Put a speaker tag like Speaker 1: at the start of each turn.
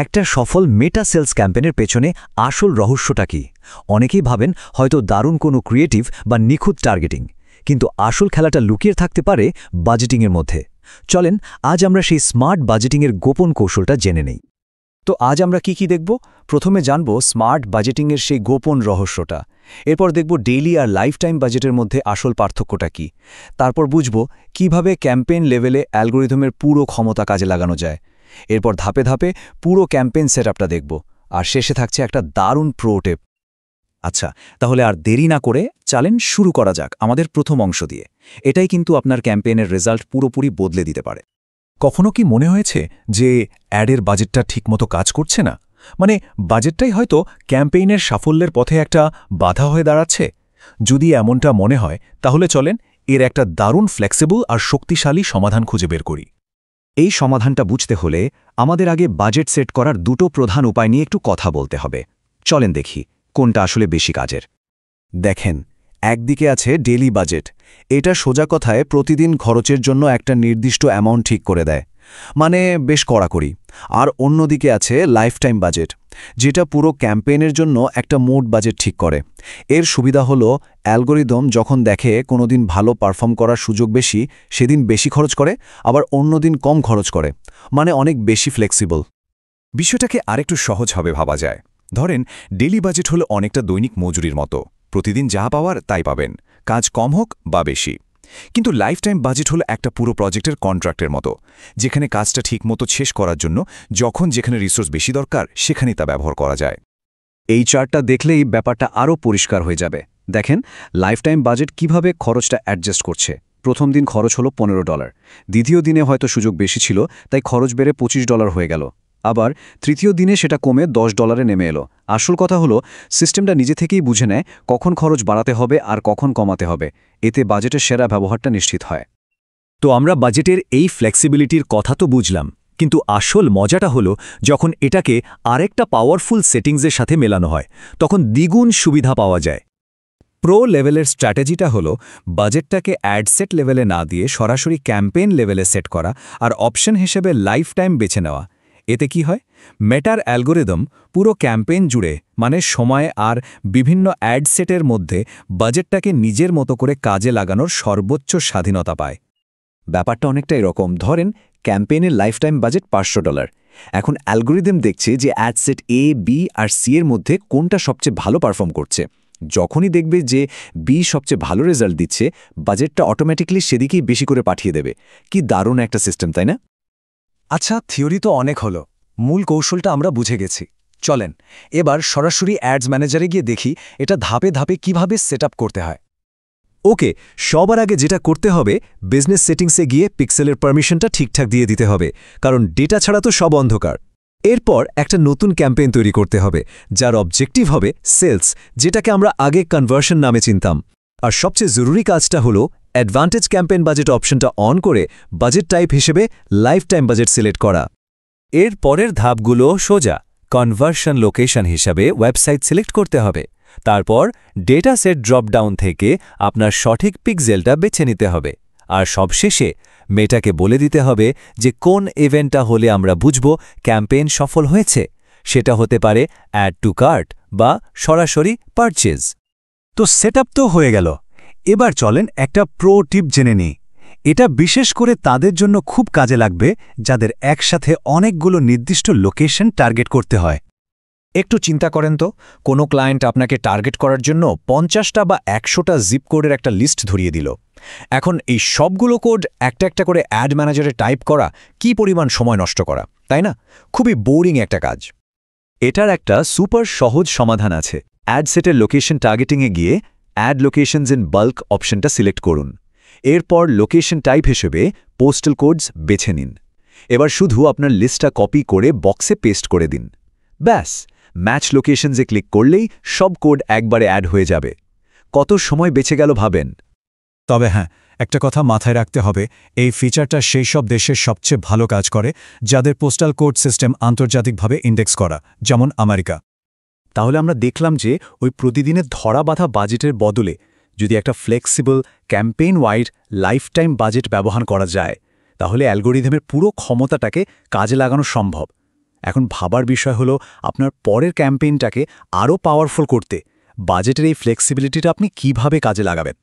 Speaker 1: একটা সফল মেটা সেলস ক্যাম্পেনের পেছনে আসল রহস্যটা কি? অনেকেই ভাবেন হয়তো দারুণ কোনো ক্রিয়েটিভ বা নিখুঁত টার্গেটিং, কিন্তু আসল খেলাটা লুকিয়ে থাকতে পারে বাজেটিংয়ের মধ্যে। চলেন আজ আমরা সেই স্মার্ট বাজেটিংয়ের গোপন কৌশলটা জেনে নেই। তো আজ আমরা কি দেখব? প্রথমে জানব স্মার্ট বাজেটিংয়ের সেই গোপন রহস্যটা। এরপর দেখব ডেইলি আর লাইফ টাইম বাজেটের মধ্যে আসল পার্থক্যটা কি। তারপর বুঝব কিভাবে ক্যাম্পেইন লেভেলে অ্যালগরিদমের পুরো ক্ষমতা কাজে লাগানো যায়। এরপর ধাপে ধাপে পুরো ক্যাম্পেইন সেটআপটা দেখব, আর শেষে থাকছে একটা দারুণ প্রো টিপ। আচ্ছা, তাহলে আর দেরি না করে চলেন শুরু করা যাক আমাদের প্রথম অংশ দিয়ে। এটাই কিন্তু আপনার ক্যাম্পেইনের রেজাল্ট পুরোপুরি বদলে দিতে পারে।
Speaker 2: কখনো কি মনে হয়েছে যে অ্যাডের বাজেটটা ঠিকমতো কাজ করছে না? মানে বাজেটটাই হয়তো ক্যাম্পেইনের সাফল্যের পথে একটা বাধা হয়ে দাঁড়াচ্ছে? যদি এমনটা মনে হয় তাহলে চলেন এর একটা দারুণ ফ্লেক্সিবল আর শক্তিশালী সমাধান খুঁজে বের করি।
Speaker 1: এই সমাধানটা বুঝতে হলে আমাদের আগে বাজেট সেট করার দুটো প্রধান উপায় নিয়ে একটু কথা বলতে হবে। চলেন দেখি কোনটা আসলে বেশি কাজের। দেখেন, একদিকে আছে ডেইলি বাজেট। এটা সোজা কথায় প্রতিদিন খরচের জন্য একটা নির্দিষ্ট অ্যামাউন্ট ঠিক করে দেয়, মানে বেশ কড়াকড়ি। আর অন্যদিকে আছে লাইফ টাইম বাজেট, যেটা পুরো ক্যাম্পেইনের জন্য একটা মোট বাজেট ঠিক করে। এর সুবিধা হলো অ্যালগরিদম যখন দেখে কোনোদিন ভালো পারফর্ম করার সুযোগ বেশি, সেদিন বেশি খরচ করে, আবার অন্যদিন কম খরচ করে, মানে অনেক বেশি ফ্লেক্সিবল।
Speaker 2: বিষয়টাকে আরেকটু সহজভাবে ভাবা যায়। ধরেন ডেইলি বাজেট হলো অনেকটা দৈনিক মজুরির মতো, প্রতিদিন যা পাওয়ার তাই পাবেন, কাজ কম হোক বা বেশি। কিন্তু লাইফ টাইম বাজেট হলো একটা পুরো প্রজেক্টের কন্ট্রাক্টের মতো, যেখানে কাজটা ঠিকমতো শেষ করার জন্য যখন যেখানে রিসোর্স বেশি দরকার সেখানেই তা ব্যবহার করা যায়।
Speaker 1: এই চার্টটা দেখলেই ব্যাপারটা আরও পরিষ্কার হয়ে যাবে। দেখেন লাইফ টাইম বাজেট কিভাবে খরচটা অ্যাডজাস্ট করছে। প্রথম দিন খরচ হলো $15, দ্বিতীয় দিনে হয়তো সুযোগ বেশি ছিল তাই খরচ বেড়ে $25 হয়ে গেল, আবার তৃতীয় দিনে সেটা কমে $10 নেমে এলো। আসল কথা হলো সিস্টেমটা নিজে থেকেই বুঝে নেয় কখন খরচ বাড়াতে হবে আর কখন কমাতে হবে। এতে বাজেটের সেরা ব্যবহারটা নিশ্চিত হয়। তো আমরা বাজেটের এই ফ্লেক্সিবিলিটির কথা তো বুঝলাম, কিন্তু আসল মজাটা হলো যখন এটাকে আরেকটা পাওয়ারফুল সেটিংসের সাথে মেলানো হয়, তখন দ্বিগুণ সুবিধা পাওয়া যায়। প্রো লেভেলের স্ট্র্যাটেজিটা হলো বাজেটটাকে অ্যাডসেট লেভেলে না দিয়ে সরাসরি ক্যাম্পেইন লেভেলে সেট করা আর অপশন হিসেবে লাইফ টাইম বেছে নেওয়া। এতে কি হয়, মেটার অ্যালগরিদম পুরো ক্যাম্পেইন জুড়ে, মানে সময় আর বিভিন্ন অ্যাড সেটের মধ্যে বাজেটটাকে নিজের মতো করে কাজে লাগানোর সর্বোচ্চ স্বাধীনতা পায়। ব্যাপারটা অনেকটা এরকম, ধরেন ক্যাম্পেইনের লাইফ টাইম বাজেট $500। এখন অ্যালগরিদম দেখছে যে অ্যাডসেট এ, বি আর সি এর মধ্যে কোনটা সবচেয়ে ভালো পারফর্ম করছে। যখনই দেখবে যে বি সবচেয়ে ভালো রেজাল্ট দিচ্ছে, বাজেটটা অটোমেটিক্যালি সেদিকেই বেশি করে পাঠিয়ে দেবে। কি দারুণ একটা সিস্টেম, তাই না? আচ্ছা, থিওরি তো অনেক হলো, মূল কৌশলটা আমরা বুঝে গেছি। চলেন এবার সরাসরি অ্যাডস ম্যানেজারে গিয়ে দেখি এটা ধাপে ধাপে কিভাবে সেট করতে হয়। ওকে, সবার আগে যেটা করতে হবে, বিজনেস সেটিংসে গিয়ে পিক্সেলের পারমিশনটা ঠিকঠাক দিয়ে দিতে হবে, কারণ ডেটা ছাড়া তো সব অন্ধকার। এরপর একটা নতুন ক্যাম্পেইন তৈরি করতে হবে, যার অবজেক্টিভ হবে সেলস, যেটাকে আমরা আগে কনভার্সন নামে চিনতাম। আর সবচেয়ে জরুরি কাজটা হলো অ্যাডভান্টেজ ক্যাম্পেইন বাজেট অপশনটা অন করে বাজেট টাইপ হিসেবে লাইফ টাইম বাজেট সিলেক্ট করা। এর পরের ধাপগুলো সোজা, কনভার্সন লোকেশন হিসাবে ওয়েবসাইট সিলেক্ট করতে হবে। তারপর ডেটা সেট ড্রপডাউন থেকে আপনার সঠিক পিক্সেলটা বেছে নিতে হবে। আর সবশেষে মেটাকে বলে দিতে হবে যে কোন ইভেন্টটা হলে আমরা বুঝব ক্যাম্পেইন সফল হয়েছে। সেটা হতে পারে অ্যাড টু কার্ট বা সরাসরি পারচেজ। তো সেটআপ তো হয়ে গেল, এবার চলেন একটা প্রো টিপ জেনে নিই। এটা বিশেষ করে তাদের জন্য খুব কাজে লাগবে যাদের একসাথে অনেকগুলো নির্দিষ্ট লোকেশন টার্গেট করতে হয়। একটু চিন্তা করেন তো, কোনো ক্লায়েন্ট আপনাকে টার্গেট করার জন্য 50টা বা 100টা জিপ কোডের একটা লিস্ট ধরিয়ে দিল। এখন এই সবগুলো কোড একটা একটা করে অ্যাড ম্যানেজারে টাইপ করা কি পরিমাণ সময় নষ্ট করা, তাই না? খুবই বোরিং একটা কাজ। এটার একটা সুপার সহজ সমাধান আছে। অ্যাড সেটের লোকেশন টার্গেটিংয়ে গিয়ে অ্যাড লোকেশনস ইন বাল্ক অপশনটা সিলেক্ট করুন। এরপর লোকেশন টাইপ হিসেবে পোস্টাল কোডস বেছে নিন। এবার শুধু আপনার লিস্টটা কপি করে বক্সে পেস্ট করে দিন। ব্যাস, ম্যাচ লোকেশনসে ক্লিক করলেই সব কোড একবারে অ্যাড হয়ে যাবে। কত সময় বেঁচে গেল ভাবেন।
Speaker 2: তবে হ্যাঁ, একটা কথা মাথায় রাখতে হবে, এই ফিচারটা সেই সব দেশের সবচেয়ে ভালো কাজ করে যাদের পোস্টাল কোড সিস্টেম আন্তর্জাতিকভাবে ইন্ডেক্স করা, যেমন আমেরিকা।
Speaker 1: তাহলে আমরা দেখলাম যে ওই প্রতিদিনের ধরা বাঁধা বাজেটের বদলে যদি একটা flexible campaign wide life time budget ব্যবহার করা যায়, তাহলে অ্যালগরিদমের পুরো ক্ষমতাটাকে কাজে লাগানো সম্ভব।
Speaker 3: এখন ভাবার বিষয় হলো আপনার পরের ক্যাম্পেইনটাকে আরও পাওয়ারফুল করতে বাজেটের এই ফ্লেক্সিবিলিটিটা আপনি কিভাবে কাজে লাগাবেন।